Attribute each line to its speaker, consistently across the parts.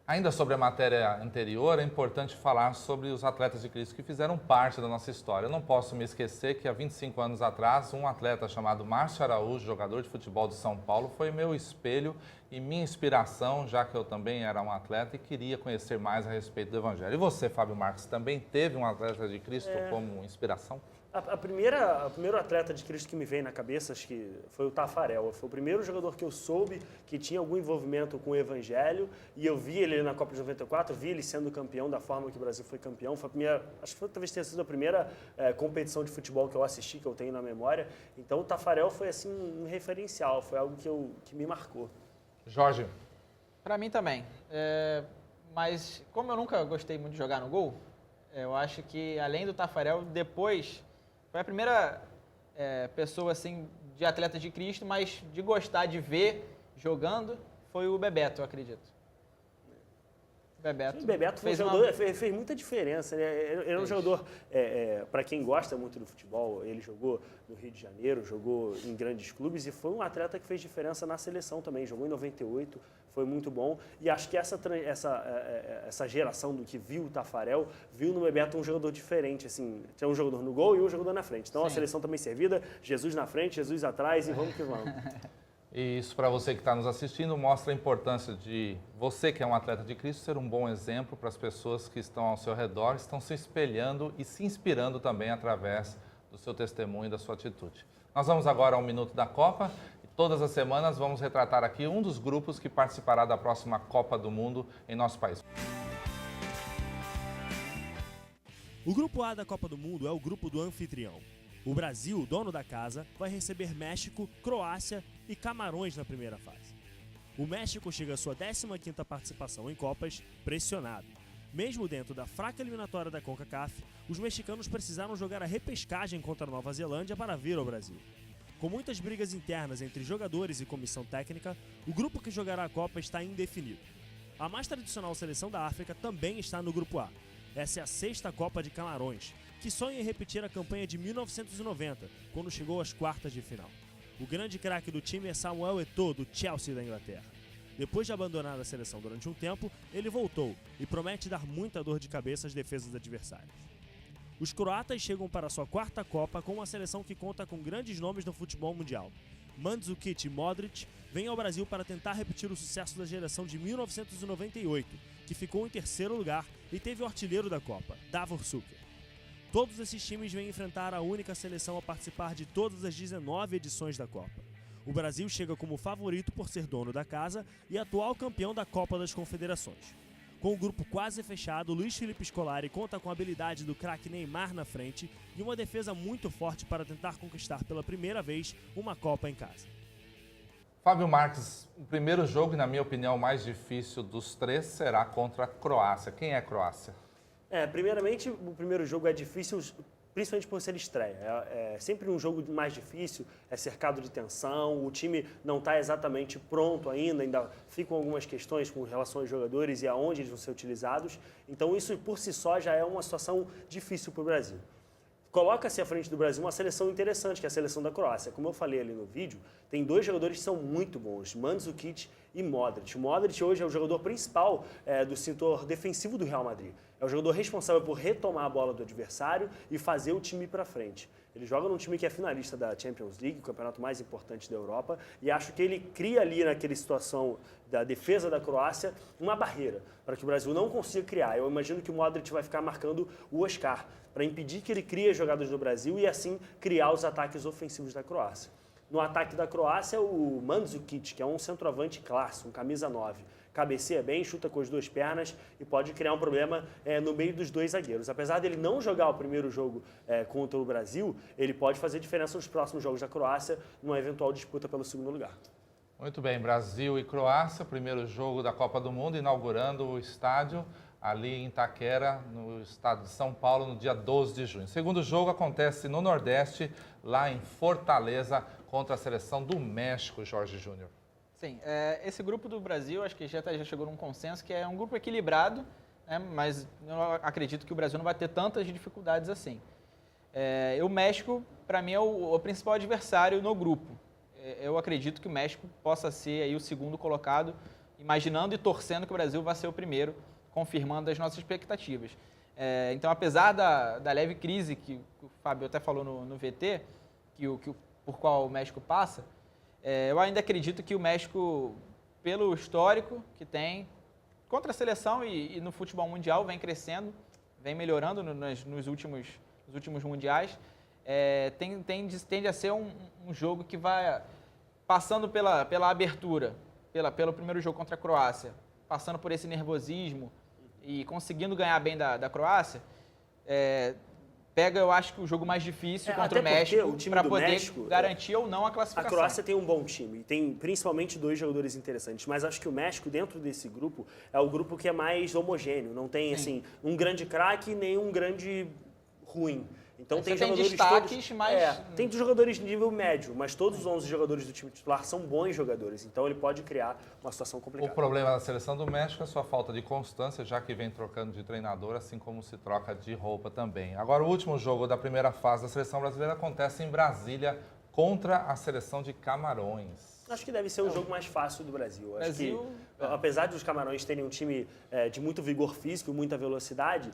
Speaker 1: Ainda sobre a matéria anterior, é importante falar sobre os atletas de Cristo que fizeram parte da nossa história. Eu não posso me esquecer que há 25 anos atrás, um atleta chamado Márcio Araújo, jogador de futebol de São Paulo, foi meu espelho e minha inspiração, já que eu também era um atleta e queria conhecer mais a respeito do Evangelho. E você, Fábio Marques, também teve um atleta de Cristo como inspiração?
Speaker 2: O primeiro atleta de Cristo que me veio na cabeça, acho que foi o Tafarel. Foi o primeiro jogador que eu soube que tinha algum envolvimento com o Evangelho. E eu vi ele na Copa de 94, vi ele sendo campeão da forma que o Brasil foi campeão. Foi a primeira, acho que talvez tenha sido a primeira competição de futebol que eu assisti, que eu tenho na memória. Então o Tafarel foi assim um referencial, foi algo que me marcou.
Speaker 1: Jorge?
Speaker 3: Para mim também. Mas como eu nunca gostei muito de jogar no gol, eu acho que além do Tafarel, depois... Foi a primeira pessoa assim, de atleta de Cristo, mas de gostar de ver jogando, foi o Bebeto, eu acredito.
Speaker 2: O Bebeto foi um jogador, fez muita diferença, né? Ele é um jogador, para quem gosta muito do futebol, ele jogou no Rio de Janeiro, jogou em grandes clubes e foi um atleta que fez diferença na seleção também. Jogou em 98, foi muito bom. E acho que essa geração do que viu o Tafarel, viu no Bebeto um jogador diferente, assim, tinha um jogador no gol e um jogador na frente. Então a seleção também servida, Jesus na frente, Jesus atrás e vamos que vamos.
Speaker 1: E isso, para você que está nos assistindo, mostra a importância de você, que é um atleta de Cristo, ser um bom exemplo para as pessoas que estão ao seu redor, estão se espelhando e se inspirando também através do seu testemunho e da sua atitude. Nós vamos agora ao Minuto da Copa e todas as semanas vamos retratar aqui um dos grupos que participará da próxima Copa do Mundo em nosso país.
Speaker 4: O Grupo A da Copa do Mundo é o grupo do anfitrião. O Brasil, dono da casa, vai receber México, Croácia e Camarões na primeira fase. O México chega à sua 15ª participação em Copas, pressionado. Mesmo dentro da fraca eliminatória da CONCACAF, os mexicanos precisaram jogar a repescagem contra a Nova Zelândia para vir ao Brasil. Com muitas brigas internas entre jogadores e comissão técnica, o grupo que jogará a Copa está indefinido. A mais tradicional seleção da África também está no Grupo A. Essa é a 6ª Copa de Camarões, que sonha em repetir a campanha de 1990, quando chegou às quartas de final. O grande craque do time é Samuel Eto'o, do Chelsea da Inglaterra. Depois de abandonar a seleção durante um tempo, ele voltou e promete dar muita dor de cabeça às defesas adversárias. Os croatas chegam para sua 4ª Copa com uma seleção que conta com grandes nomes no futebol mundial. Mandzukic e Modric vêm ao Brasil para tentar repetir o sucesso da geração de 1998, que ficou em 3º lugar e teve o artilheiro da Copa, Davor Suker. Todos esses times vêm enfrentar a única seleção a participar de todas as 19 edições da Copa. O Brasil chega como favorito por ser dono da casa e atual campeão da Copa das Confederações. Com o grupo quase fechado, Luiz Felipe Scolari conta com a habilidade do craque Neymar na frente e uma defesa muito forte para tentar conquistar pela primeira vez uma Copa em casa.
Speaker 1: Fábio Marques, o primeiro jogo, e na minha opinião o mais difícil dos três, será contra a Croácia. Quem é a Croácia?
Speaker 2: Primeiramente, o primeiro jogo é difícil, principalmente por ser estreia. É sempre um jogo mais difícil, é cercado de tensão, o time não está exatamente pronto ainda ficam algumas questões com relação aos jogadores e aonde eles vão ser utilizados. Então isso por si só já é uma situação difícil para o Brasil. Coloca-se à frente do Brasil uma seleção interessante, que é a seleção da Croácia. Como eu falei ali no vídeo, tem dois jogadores que são muito bons, Mandzukic e Modric. O Modric hoje é o jogador principal do setor defensivo do Real Madrid. É o jogador responsável por retomar a bola do adversário e fazer o time para frente. Ele joga num time que é finalista da Champions League, o campeonato mais importante da Europa, e acho que ele cria ali naquela situação da defesa da Croácia uma barreira para que o Brasil não consiga criar. Eu imagino que o Modric vai ficar marcando o Oscar para impedir que ele crie jogadas do Brasil e assim criar os ataques ofensivos da Croácia. No ataque da Croácia, o Mandzukic, que é um centroavante clássico, um camisa 9. Cabeceia bem, chuta com as duas pernas e pode criar um problema no meio dos dois zagueiros. Apesar dele não jogar o primeiro jogo contra o Brasil, ele pode fazer diferença nos próximos jogos da Croácia, numa eventual disputa pelo segundo lugar.
Speaker 1: Muito bem, Brasil e Croácia, primeiro jogo da Copa do Mundo, inaugurando o estádio ali em Itaquera, no estado de São Paulo, no dia 12 de junho. O segundo jogo acontece no Nordeste, lá em Fortaleza, contra a seleção do México, Jorge Júnior.
Speaker 3: Sim, esse grupo do Brasil, acho que já chegou num consenso que é um grupo equilibrado, né, mas eu acredito que o Brasil não vai ter tantas dificuldades assim. O México, para mim, é o principal adversário no grupo. Eu acredito que o México possa ser aí o segundo colocado imaginando e torcendo que o Brasil vai ser o primeiro, confirmando as nossas expectativas. Então, apesar da leve crise que o Fábio até falou no VT, por qual o México passa, eu ainda acredito que o México, pelo histórico que tem contra a seleção e no futebol mundial, vem crescendo, vem melhorando nos últimos mundiais, tende a ser um jogo que vai passando pela abertura, pelo primeiro jogo contra a Croácia, passando por esse nervosismo e conseguindo ganhar bem da Croácia, pega, eu acho que o jogo mais difícil contra o México para poder México, garantir ou não a classificação.
Speaker 2: A Croácia tem um bom time, tem principalmente 2 jogadores interessantes, mas acho que o México, dentro desse grupo, é o grupo que é mais homogêneo, não tem assim um grande craque nem um grande ruim. Então tem jogadores
Speaker 3: destaques,
Speaker 2: todos,
Speaker 3: mas...
Speaker 2: tem jogadores de nível médio, mas todos os 11 jogadores do time titular são bons jogadores, então ele pode criar uma situação complicada.
Speaker 1: O problema da seleção do México é a sua falta de constância, já que vem trocando de treinador, assim como se troca de roupa também. Agora, o último jogo da primeira fase da seleção brasileira acontece em Brasília contra a seleção de Camarões.
Speaker 2: Acho que deve ser o jogo mais fácil do Brasil. Acho que, apesar de os Camarões terem um time de muito vigor físico, muita velocidade,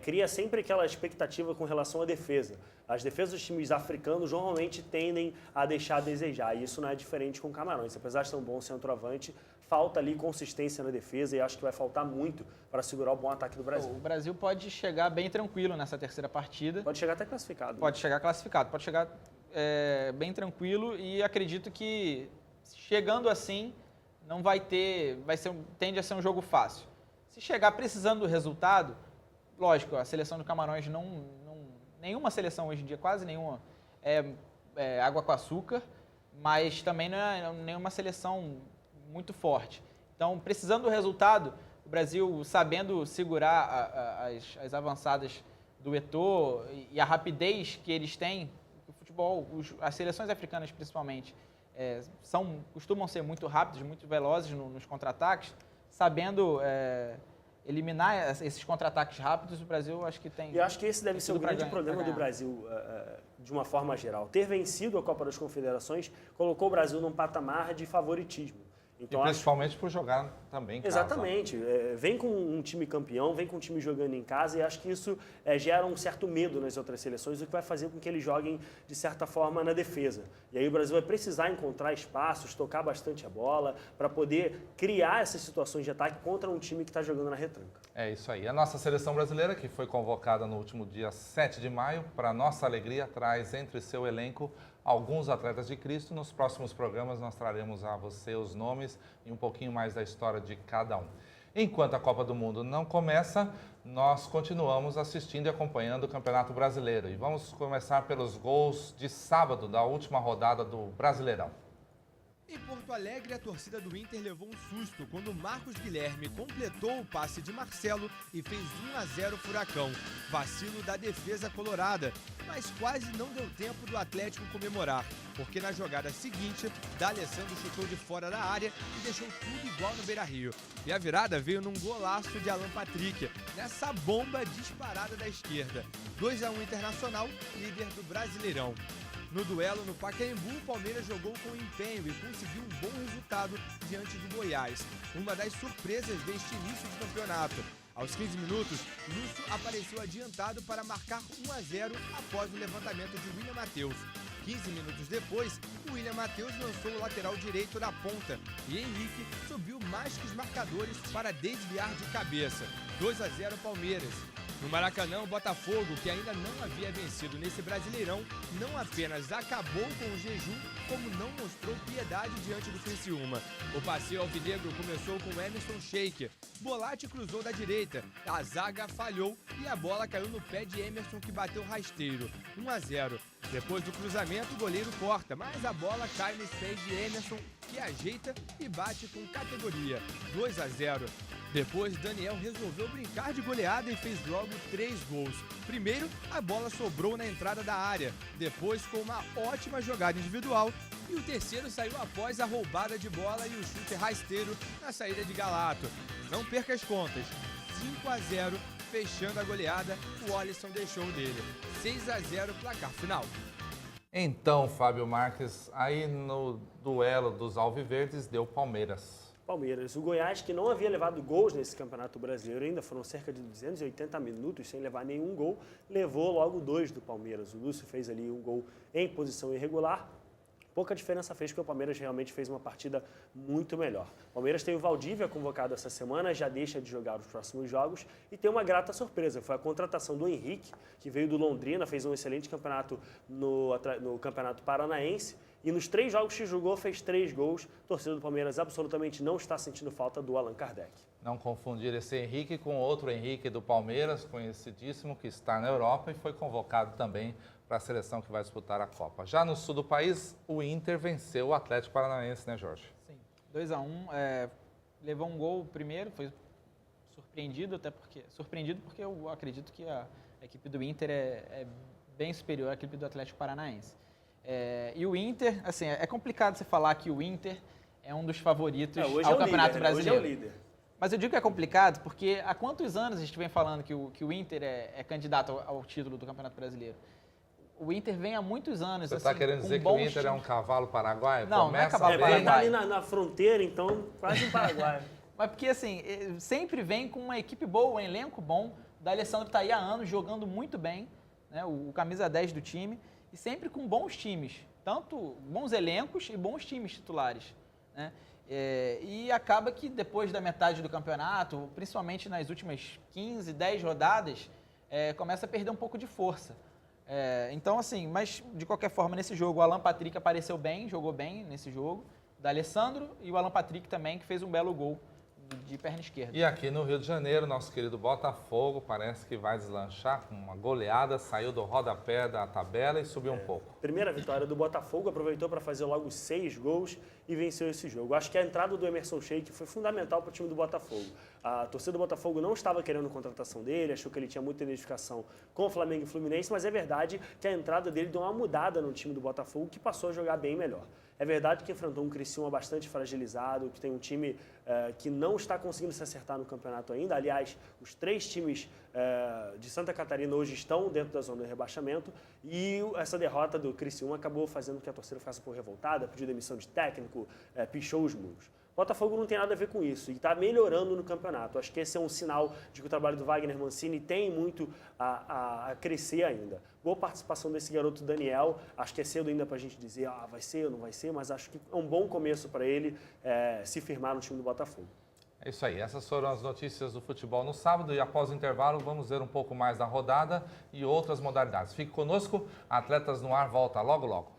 Speaker 2: cria sempre aquela expectativa com relação à defesa. As defesas dos times africanos normalmente tendem a deixar a desejar, e isso não é diferente com Camarões. Apesar de ser um bom centroavante, falta ali consistência na defesa e acho que vai faltar muito para segurar o bom ataque do Brasil.
Speaker 3: O Brasil pode chegar bem tranquilo nessa terceira partida.
Speaker 2: Pode chegar até classificado.
Speaker 3: Pode chegar classificado, pode chegar bem tranquilo e acredito que chegando assim, não vai ter, tende a ser um jogo fácil. Se chegar precisando do resultado, lógico, a seleção do Camarões nenhuma seleção hoje em dia, quase nenhuma, é água com açúcar, mas também não é nenhuma seleção muito forte. Então, precisando do resultado, o Brasil sabendo segurar as avançadas do Eto'o e a rapidez que eles têm, o futebol, as seleções africanas principalmente, costumam ser muito rápidos, muito velozes nos contra-ataques, sabendo eliminar esses contra-ataques rápidos, o Brasil acho que tem...
Speaker 2: E eu acho que esse deve ser o grande problema do Brasil, de uma forma geral. Ter vencido a Copa das Confederações colocou o Brasil num patamar de favoritismo.
Speaker 1: Então, e principalmente por jogar também em casa.
Speaker 2: Exatamente. Vem com um time campeão, vem com um time jogando em casa e acho que isso gera um certo medo nas outras seleções, o que vai fazer com que eles joguem, de certa forma, na defesa. E aí o Brasil vai precisar encontrar espaços, tocar bastante a bola, para poder criar essas situações de ataque contra um time que está jogando na retranca.
Speaker 1: É isso aí. A nossa seleção brasileira, que foi convocada no último dia 7 de maio, para nossa alegria, traz entre seu elenco alguns atletas de Cristo. Nos próximos programas nós traremos a você os nomes e um pouquinho mais da história de cada um. Enquanto a Copa do Mundo não começa, nós continuamos assistindo e acompanhando o Campeonato Brasileiro. E vamos começar pelos gols de sábado da última rodada do Brasileirão.
Speaker 5: Em Porto Alegre, a torcida do Inter levou um susto quando Marcos Guilherme completou o passe de Marcelo e fez 1-0 Furacão. Vacilo da defesa colorada, mas quase não deu tempo do Atlético comemorar, porque na jogada seguinte, D'Alessandro chutou de fora da área e deixou tudo igual no Beira-Rio. E a virada veio num golaço de Alan Patrick, nessa bomba disparada da esquerda. 2-1 Internacional, líder do Brasileirão. No duelo no Pacaembu, o Palmeiras jogou com empenho e conseguiu um bom resultado diante do Goiás, uma das surpresas deste início de campeonato. Aos 15 minutos, Lúcio apareceu adiantado para marcar 1-0 após o levantamento de William Matheus. 15 minutos depois, o William Matheus lançou o lateral direito na ponta e Henrique subiu mais que os marcadores para desviar de cabeça. 2-0 Palmeiras. No Maracanã, o Botafogo, que ainda não havia vencido nesse Brasileirão, não apenas acabou com o jejum, como não mostrou piedade diante do Criciúma. O passeio alvinegro começou com Emerson Sheik. Bolatti cruzou da direita, a zaga falhou e a bola caiu no pé de Emerson, que bateu rasteiro. 1-0. Depois do cruzamento, o goleiro corta, mas a bola cai nos pés de Emerson, que ajeita e bate com categoria. 2-0. Depois, Daniel resolveu brincar de goleada e fez logo 3 gols. Primeiro, a bola sobrou na entrada da área. Depois, com uma ótima jogada individual. E o terceiro saiu após a roubada de bola e o chute rasteiro na saída de Galato. Não perca as contas. 5-0, fechando a goleada, o Alisson deixou dele. 6-0, placar final.
Speaker 1: Então, Fábio Marques, aí no duelo dos alviverdes deu Palmeiras.
Speaker 2: Palmeiras. O Goiás, que não havia levado gols nesse Campeonato Brasileiro ainda, foram cerca de 280 minutos sem levar nenhum gol, levou logo 2 do Palmeiras. O Lúcio fez ali um gol em posição irregular. Pouca diferença fez, porque o Palmeiras realmente fez uma partida muito melhor. O Palmeiras tem o Valdívia convocado essa semana, já deixa de jogar os próximos jogos e tem uma grata surpresa. Foi a contratação do Henrique, que veio do Londrina, fez um excelente campeonato no Campeonato Paranaense. E nos 3 jogos que jogou, fez 3 gols. A torcida do Palmeiras absolutamente não está sentindo falta do Allan Kardec.
Speaker 1: Não confundir esse Henrique com outro Henrique do Palmeiras, conhecidíssimo, que está na Europa e foi convocado também para a seleção que vai disputar a Copa. Já no sul do país, o Inter venceu o Atlético Paranaense, né, Jorge?
Speaker 3: Sim, 2-1, levou um gol primeiro, foi surpreendido porque eu acredito que a equipe do Inter é bem superior à equipe do Atlético Paranaense. E o Inter, assim, é complicado você falar que o Inter é um dos favoritos ao Campeonato Brasileiro.
Speaker 2: Hoje é o líder.
Speaker 3: Mas eu digo que é complicado porque há quantos anos a gente vem falando que o Inter é candidato ao título do Campeonato Brasileiro? O Inter vem há muitos anos.
Speaker 1: Você está querendo dizer que o Inter é um cavalo paraguaio?
Speaker 3: Não, não é cavalo
Speaker 2: Ele
Speaker 3: paraguaio.
Speaker 2: está ali na fronteira, então quase um paraguaio.
Speaker 3: Mas porque, assim, sempre vem com uma equipe boa, um elenco bom. O D'Alessandro está aí há anos jogando muito bem, né, o camisa 10 do time, e sempre com bons times, tanto bons elencos e bons times titulares, né? E acaba que depois da metade do campeonato, principalmente nas últimas 15, 10 rodadas, começa a perder um pouco de força. Então, assim, mas de qualquer forma, nesse jogo, o Alan Patrick apareceu bem, jogou bem nesse jogo, o D'Alessandro e o Alan Patrick também, que fez um belo gol de perna esquerda.
Speaker 1: E aqui no Rio de Janeiro, nosso querido Botafogo parece que vai deslanchar com uma goleada, saiu do rodapé da tabela e subiu um pouco.
Speaker 2: Primeira vitória do Botafogo, aproveitou para fazer logo 6 gols e venceu esse jogo. Acho que a entrada do Emerson Sheik foi fundamental para o time do Botafogo. A torcida do Botafogo não estava querendo a contratação dele, achou que ele tinha muita identificação com o Flamengo e Fluminense, mas é verdade que a entrada dele deu uma mudada no time do Botafogo, que passou a jogar bem melhor. É verdade que enfrentou um Criciúma bastante fragilizado, que tem um time que não está conseguindo se acertar no campeonato ainda. Aliás, os 3 times de Santa Catarina hoje estão dentro da zona de rebaixamento e essa derrota do Criciúma acabou fazendo com que a torcida ficasse um pouco revoltada, pediu demissão de técnico, pichou os muros. Botafogo não tem nada a ver com isso e está melhorando no campeonato. Acho que esse é um sinal de que o trabalho do Wagner Mancini tem muito a crescer ainda. Boa participação desse garoto Daniel. Acho que é cedo ainda para a gente dizer vai ser ou não vai ser, mas acho que é um bom começo para ele se firmar no time do Botafogo.
Speaker 1: É isso aí, essas foram as notícias do futebol no sábado e após o intervalo vamos ver um pouco mais da rodada e outras modalidades. Fique conosco, Atletas no Ar volta logo logo.